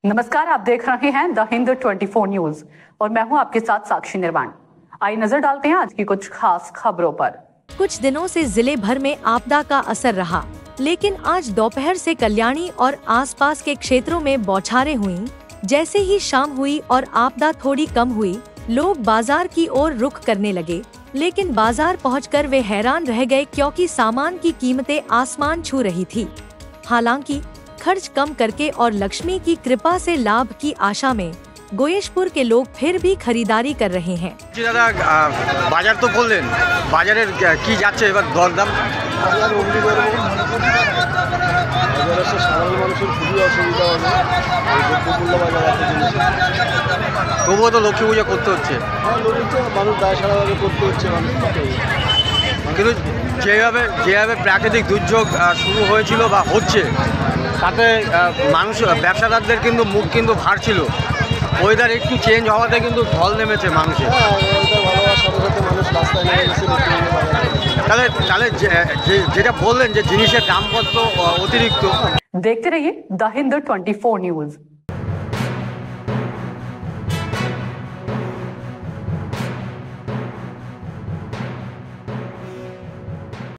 नमस्कार, आप देख रहे हैं द हिंद 24 न्यूज और मैं हूं आपके साथ साक्षी निर्वाण। आइए नजर डालते हैं आज की कुछ खास खबरों पर। कुछ दिनों से जिले भर में आपदा का असर रहा, लेकिन आज दोपहर से कल्याणी और आसपास के क्षेत्रों में बौछारें हुईं। जैसे ही शाम हुई और आपदा थोड़ी कम हुई, लोग बाजार की ओर रुख करने लगे, लेकिन बाजार पहुंचकर वे हैरान रह गए क्योंकि सामान की कीमतें आसमान छू रही थी। हालांकि खर्च कम करके और लक्ष्मी की कृपा से लाभ की आशा में गोयेशपुर के लोग फिर भी खरीदारी कर रहे हैं। जी दादा, बाजार तो बोलें, बाजारे की जाच्छे एबार दरदाम? বাজার অমনি করবো, বাজার এসে সাধারণ মানুষের খুবই অসুবিধা হবে। এই দ্রব্যমূল্য বাজার এত জিনিস, তবুও তো লক্ষ্মী পূজা করতে হচ্ছে। হ্যাঁ লোক তো মানুষ দায় সারাভাবে করতে হচ্ছে মানুষকে। কিন্তু যেভাবে প্রাকৃতিক দুর্যোগ শুরু হয়েছিল বা হচ্ছে, তাতে মানুষ ব্যবসাদারদের কিন্তু মুখ কিন্তু ভার ছিল। ওয়েদার একটু চেঞ্জ হওয়াতে কিন্তু ঢল নেমেছে মানুষের। হ্যাঁ ওইটা ভালো হওয়ার সাথে সাথে মানুষ রাস্তায় নেমে গেছে। তাহলে যেটা বললেন যে জিনিসের দামপত্র অতিরিক্ত। देखते रहिए द हिंद 24 न्यूज।